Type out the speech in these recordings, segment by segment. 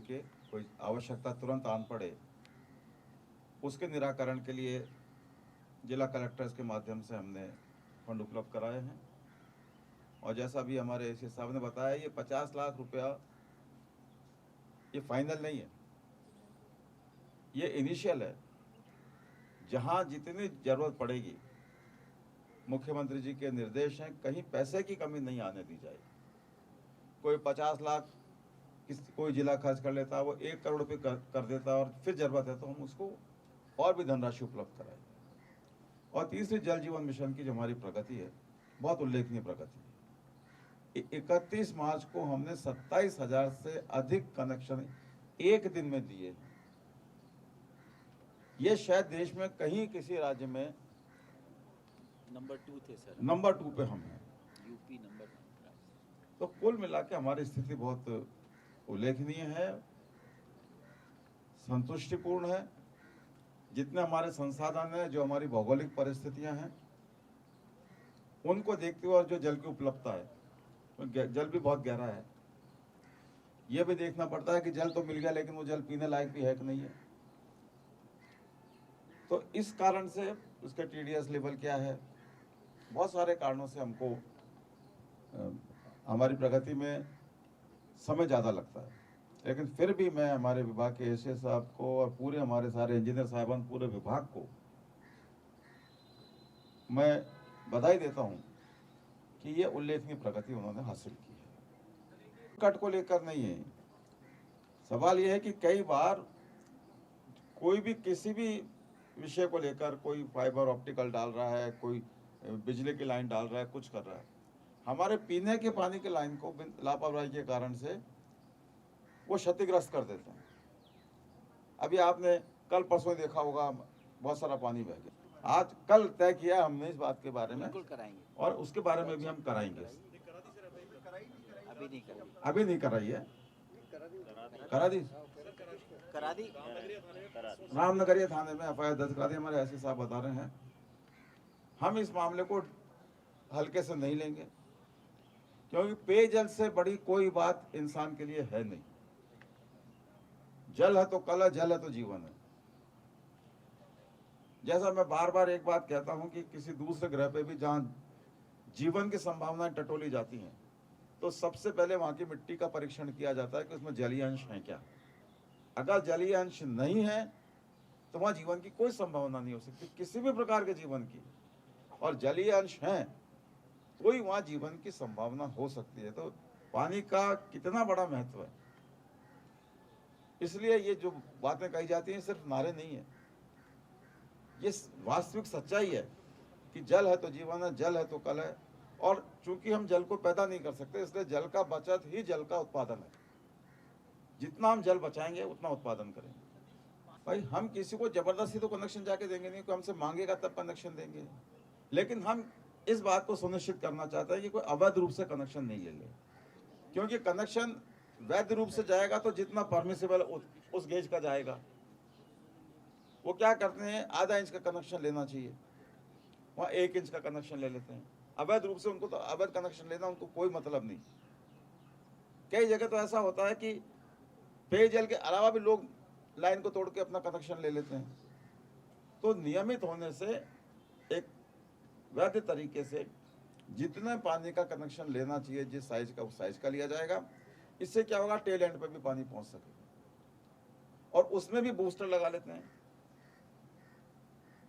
के कोई आवश्यकता तुरंत आन पड़े, उसके निराकरण के लिए जिला कलेक्टर्स के माध्यम से हमने फंड उपलब्ध कराए हैं। और जैसा भी हमारे एसपी साहब ने बताया, ये 50 लाख रुपया ये फाइनल नहीं है, ये इनिशियल है। जहाँ जितनी ज़रूरत पड़ेगी, मुख्यमंत्री जी के निर्देश हैं, कहीं पैसे की कमी नहीं आने दी जाएगी। कोई 50 लाख कोई जिला खर्च कर लेता है, वो 1 करोड़ रुपये कर देता है, और फिर ज़रूरत है तो हम उसको और भी धनराशि उपलब्ध कराएंगे। और तीसरी, जल जीवन मिशन की जो हमारी प्रगति है, बहुत उल्लेखनीय प्रगति है। 31 मार्च को हमने 27,000 से अधिक कनेक्शन एक दिन में दिए। ये शायद देश में कहीं किसी राज्य में नंबर 2 थे सर, नंबर 2 पे हम हैं। UP number 2। तो कुल मिला के हमारी स्थिति बहुत उल्लेखनीय है, संतुष्टिपूर्ण है। जितने हमारे संसाधन हैं, जो हमारी भौगोलिक परिस्थितियां हैं, उनको देखते हुए और जो जल की उपलब्धता है, तो जल भी बहुत गहरा है। यह भी देखना पड़ता है कि जल तो मिल गया, लेकिन वो जल पीने लायक भी है कि नहीं है। तो इस कारण से उसका TDS लेवल क्या है, बहुत सारे कारणों से हमको हमारी प्रगति में समय ज़्यादा लगता है। लेकिन फिर भी मैं हमारे विभाग के एसए साहब को और पूरे हमारे सारे इंजीनियर साहबान, पूरे विभाग को मैं बधाई देता हूं कि ये उल्लेखनीय प्रगति उन्होंने हासिल की है। कट को लेकर नहीं है सवाल, यह है कि कई बार कोई भी किसी भी विषय को लेकर कोई फाइबर ऑप्टिकल डाल रहा है, कोई बिजली की लाइन डाल रहा है, कुछ कर रहा है, हमारे पीने के पानी की लाइन को लापरवाही के कारण से वो क्षतिग्रस्त कर देते हैं। अभी आपने कल परसों देखा होगा, बहुत सारा पानी बह गया। आज कल तय किया हमने इस बात के बारे में, कराएंगे, और उसके बारे में भी हम कराएंगे। अभी नहीं कराई है, करा दी रामनगरिया थाने में FIR दर्ज करा दी। हमारे एसपी साहब बता रहे हैं, हम इस मामले को हल्के से नहीं लेंगे, क्योंकि पेयजल से बड़ी कोई बात इंसान के लिए है नहीं। जल है तो कल है, जल है तो जीवन है। जैसा मैं बार बार एक बात कहता हूं कि किसी दूसरे ग्रह पे भी जहां जीवन की संभावनाएं टटोली जाती हैं, तो सबसे पहले वहां की मिट्टी का परीक्षण किया जाता है कि उसमें जलीय अंश है क्या। अगर जलीय अंश नहीं है तो वहां जीवन की कोई संभावना नहीं हो सकती, किसी भी प्रकार के जीवन की। और जलीय अंश है तो ही वहां जीवन की संभावना हो सकती है। तो पानी का कितना बड़ा महत्व है। इसलिए ये जो बातें कही जाती हैं सिर्फ नारे नहीं है, ये वास्तविक सच्चाई है कि जल है तो जीवन है, जल है तो कल है। और चूंकि हम जल को पैदा नहीं कर सकते, इसलिए जल का बचत ही जल का उत्पादन है। जितना हम जल बचाएंगे उतना उत्पादन करेंगे। भाई हम किसी को जबरदस्ती तो कनेक्शन जाके देंगे नहीं, कोई हमसे मांगेगा तब कनेक्शन देंगे। लेकिन हम इस बात को सुनिश्चित करना चाहते हैं कि कोई अवैध रूप से कनेक्शन नहीं ले ले, क्योंकि कनेक्शन वैध रूप से जाएगा तो जितना परमिसिबल उस गेज का जाएगा। वो क्या करते हैं, आधा इंच का कनेक्शन लेना चाहिए, वहाँ 1 इंच का कनेक्शन ले लेते हैं। अवैध रूप से उनको तो अवैध कनेक्शन लेना उनको कोई मतलब नहीं। कई जगह तो ऐसा होता है कि पेयजल के अलावा भी लोग लाइन को तोड़ के अपना कनेक्शन ले लेते हैं। तो नियमित होने से एक वैध तरीके से जितने पानी का कनेक्शन लेना चाहिए, जिस साइज का उस साइज का लिया जाएगा। इससे क्या होगा, टेल एंड पे भी पानी पहुंच सकेगा। और उसमें भी बूस्टर लगा लेते हैं।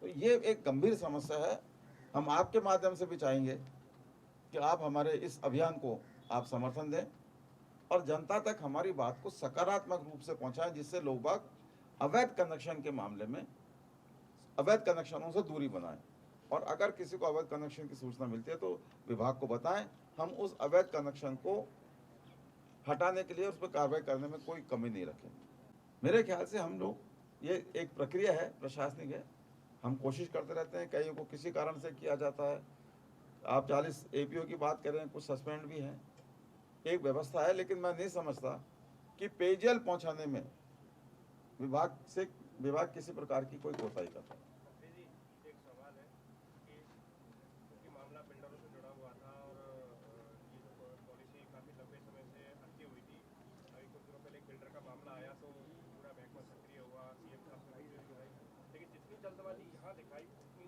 तो ये एक गंभीर समस्या है। हम आपके माध्यम से भी चाहेंगे कि आप हमारे इस अभियान को आप समर्थन दें और जनता तक हमारी बात को सकारात्मक रूप से पहुंचाएं, जिससे लोग बाग अवैध कनेक्शन के मामले में अवैध कनेक्शनों से दूरी बनाएं। और अगर किसी को अवैध कनेक्शन की सूचना मिलती है तो विभाग को बताएं, हम उस अवैध कनेक्शन को हटाने के लिए उस पर कार्रवाई करने में कोई कमी नहीं रखें। मेरे ख्याल से हम लोग, ये एक प्रक्रिया है, प्रशासनिक है, हम कोशिश करते रहते हैं। कईयों को किसी कारण से किया जाता है। आप 40 APO की बात कर रहे हैं, कुछ सस्पेंड भी हैं, एक व्यवस्था है। लेकिन मैं नहीं समझता कि पेयजल पहुंचाने में विभाग किसी प्रकार की कोई कोताही करता है। एक सवाल है कि मामला बिल्डरों से जुड़ा हुआ था और ये जो पॉलिसी काफ़ी लंबे समय से अटकी हुई थी। अभी कुछ दिनों पहले एक बिल्डर का मामला आया इतनी जल्दबाजी यहाँ दिखाई, उतनी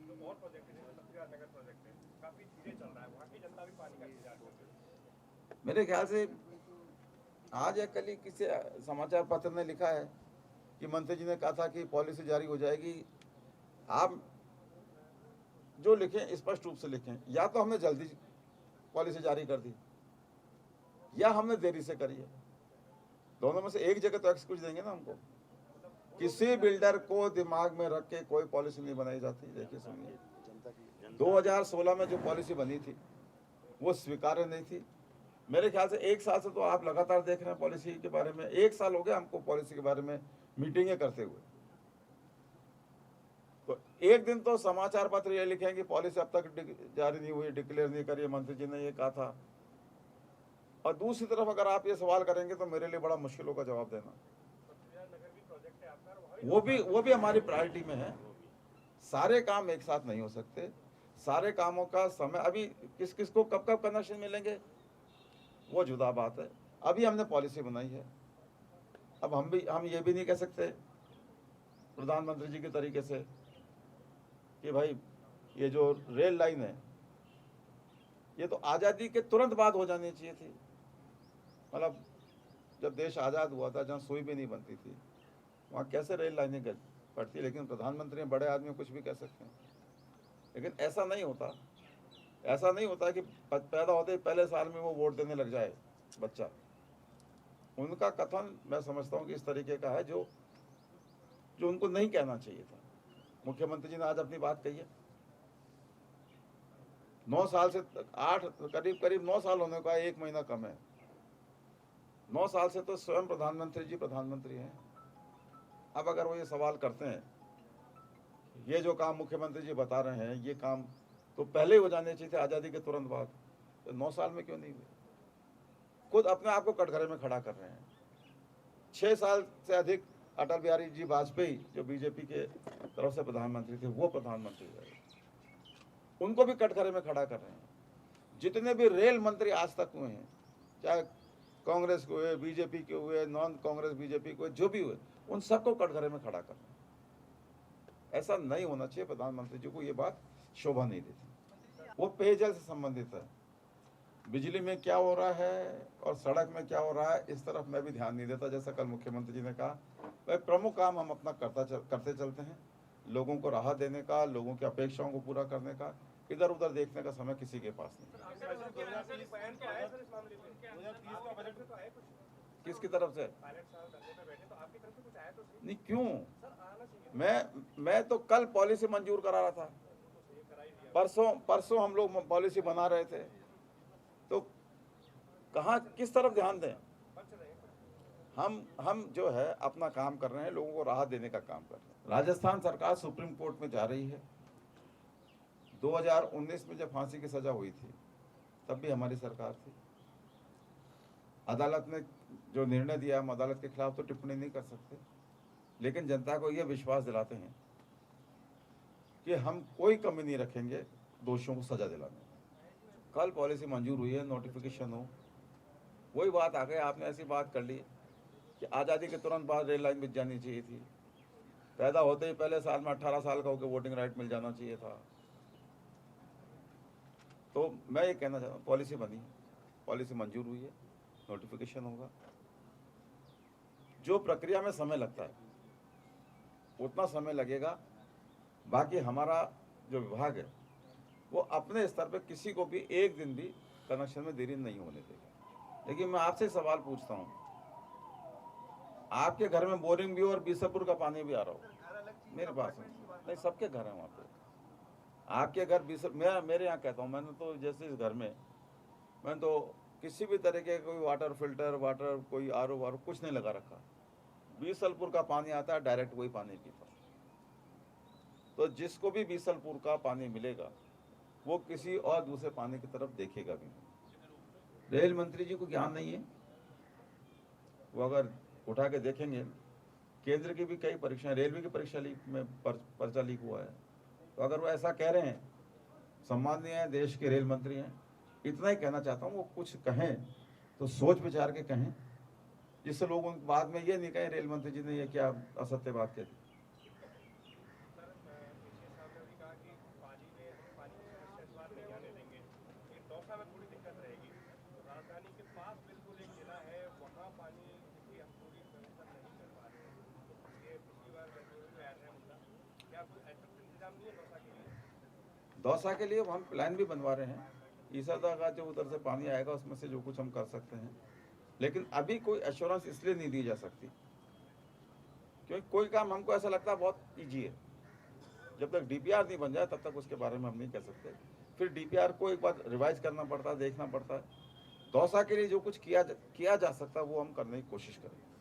जो और प्रोजेक्ट है, शक्तिराज नगर प्रोजेक्ट है, काफी धीरे चल रहा है, वहाँ की जनता भी पानी का इंतजार कर रही है। मेरे ख्याल से आज या कल ही किसी समाचार पत्र ने लिखा है कि मंत्री जी ने कहा था कि पॉलिसी जारी हो जाएगी। आप जो लिखें स्पष्ट रूप से लिखें, या तो हमने जल्दी पॉलिसी जारी कर दी या हमने देरी से करी है। दोनों में से एक जगह तो एक्सक्यूज देंगे ना हमको। किसी बिल्डर को दिमाग में रख के कोई पॉलिसी नहीं बनाई जाती। देखिए सुनिए, 2016 में जो पॉलिसी बनी थी वो स्वीकार्य नहीं थी। मेरे ख्याल से 1 साल से तो आप लगातार देख रहे हैं पॉलिसी के बारे में। 1 साल हो गया हमको पॉलिसी के बारे में मीटिंगें करते हुए। तो एक दिन तो समाचार पत्र ये लिखेंगे कि पॉलिसी अब तक जारी नहीं हुई, डिक्लेयर नहीं करी, मंत्री जी ने ये कहा था। और दूसरी तरफ अगर आप ये सवाल करेंगे तो मेरे लिए बड़ा मुश्किल होगा जवाब देना। शक्तिराज नगर भी प्रोजेक्ट है आपका, और वहाँ वो भी हमारी प्रायोरिटी में है। सारे काम एक साथ नहीं हो सकते। सारे कामों का समय, अभी किस किस को कब कब कनेक्शन मिलेंगे वो जुदा बात है। अभी हमने पॉलिसी बनाई है। अब हम ये भी नहीं कह सकते प्रधानमंत्री जी के तरीके से कि भाई ये जो रेल लाइन है ये तो आज़ादी के तुरंत बाद हो जानी चाहिए थी। मतलब जब देश आज़ाद हुआ था, जहाँ सुई भी नहीं बनती थी, वहाँ कैसे रेल लाइनें पड़ती। लेकिन प्रधानमंत्री बड़े आदमी कुछ भी कह सकते हैं। लेकिन ऐसा नहीं होता। ऐसा नहीं होता कि पैदा होते ही पहले साल में वो वोट देने लग जाए बच्चा। उनका कथन मैं समझता हूँ कि इस तरीके का है जो उनको नहीं कहना चाहिए था। मुख्यमंत्री जी ने आज अपनी बात कही है। 9 साल से 8 करीब 9 साल होने का 1 महीना कम है। 9 साल से तो स्वयं प्रधानमंत्री जी प्रधानमंत्री हैं। अब अगर वो ये सवाल करते हैं, ये जो काम मुख्यमंत्री जी बता रहे हैं ये काम तो पहले ही हो जाने चाहिए थे, आज़ादी के तुरंत बाद, तो 9 साल में क्यों नहीं हुए। खुद अपने आप को कटघरे में खड़ा कर रहे हैं। 6 साल से अधिक अटल बिहारी जी वाजपेयी जो बीजेपी के तरफ से प्रधानमंत्री थे, वो प्रधानमंत्री रहे, उनको भी कटघरे में खड़ा कर रहे हैं। जितने भी रेल मंत्री आज तक हुए हैं, चाहे कांग्रेस के हुए, बीजेपी के हुए, नॉन कांग्रेस बीजेपी के हुए, जो भी हुए, उन सबको कटघरे में खड़ा कर रहे हैं। ऐसा नहीं होना चाहिए। प्रधानमंत्री जी को ये बात शोभा नहीं देती। वो पेयजल से संबंधित है। बिजली में क्या हो रहा है और सड़क में क्या हो रहा है, इस तरफ मैं भी ध्यान नहीं देता। जैसा कल मुख्यमंत्री जी ने कहा, वह प्रमुख काम हम अपना करते चलते हैं। लोगों को राहत देने का, लोगों की अपेक्षाओं को पूरा करने का, इधर उधर देखने का समय किसी के पास नहीं। किसकी तरफ से? नहीं, क्यों? मैं तो कल पॉलिसी मंजूर करा रहा था। परसों हम लोग पॉलिसी बना रहे थे। तो कहाँ किस तरफ ध्यान दें? हम जो है अपना काम कर रहे हैं, लोगों को राहत देने का काम कर रहे हैं। राजस्थान सरकार सुप्रीम कोर्ट में जा रही है। 2019 में जब फांसी की सजा हुई थी तब भी हमारी सरकार थी। अदालत ने जो निर्णय दिया, हम अदालत के खिलाफ तो टिप्पणी नहीं कर सकते, लेकिन जनता को यह विश्वास दिलाते हैं कि हम कोई कमी नहीं रखेंगे दोषियों को सजा दिलाने में। कल पॉलिसी मंजूर हुई है, नोटिफिकेशन हो, वही बात आ गई। आपने ऐसी बात कर ली कि आज़ादी के तुरंत बाद रेल लाइन बिक जानी चाहिए थी, पैदा होते ही पहले साल में 18 साल का होकर वोटिंग राइट मिल जाना चाहिए था। तो मैं ये कहना चाहता हूँ, पॉलिसी बनी, पॉलिसी मंजूर हुई है, नोटिफिकेशन होगा। जो प्रक्रिया में समय लगता है उतना समय लगेगा। बाकी हमारा जो विभाग है वो अपने स्तर पे किसी को भी एक दिन भी कनेक्शन में देरी नहीं होने देगा। लेकिन मैं आपसे सवाल पूछता हूँ, आपके घर में बोरिंग भी हो और बीसलपुर का पानी भी आ रहा हो, मेरे पास नहीं, सबके घर है वहाँ पे। आपके घर मेरे यहाँ कहता हूँ, मैंने तो जैसे इस घर में मैंने तो किसी भी तरह के कोई वाटर फिल्टर, वाटर कोई आर ओ कुछ नहीं लगा रखा। बीसलपुर का पानी आता है, डायरेक्ट वही पानी पीता। तो जिसको भी बीसलपुर का पानी मिलेगा वो किसी और दूसरे पानी की तरफ देखेगा भी नहीं। रेल मंत्री जी को ज्ञान नहीं है। वो अगर उठा के देखेंगे, केंद्र की भी कई परीक्षाएं, रेलवे की परीक्षा में पर्चा लीक हुआ है। तो अगर वो ऐसा कह रहे हैं, सम्माननीय है, देश के रेल मंत्री हैं, इतना ही कहना चाहता हूँ, वो कुछ कहें तो सोच विचार के कहें, जिससे लोग बाद में ये नहीं कहें रेल मंत्री जी ने ये क्या असत्य बात कही। क्या कोई अतिरिक्त इंतजाम नहीं है दौसा के लिए? दौसा के लिए हम प्लान भी बनवा रहे हैं। ईसादा का जो उधर से पानी आएगा उसमें से जो कुछ हम कर सकते हैं, लेकिन अभी कोई एश्योरेंस इसलिए नहीं दी जा सकती क्योंकि कोई काम हमको ऐसा लगता है बहुत ईजी है। जब तक डीपीआर नहीं बन जाए तब तक उसके बारे में हम नहीं कह सकते। फिर डीपीआर को एक बार रिवाइज करना पड़ता है, देखना पड़ता है। दौसा के लिए जो कुछ किया जा सकता है वो हम करने की कोशिश करेंगे।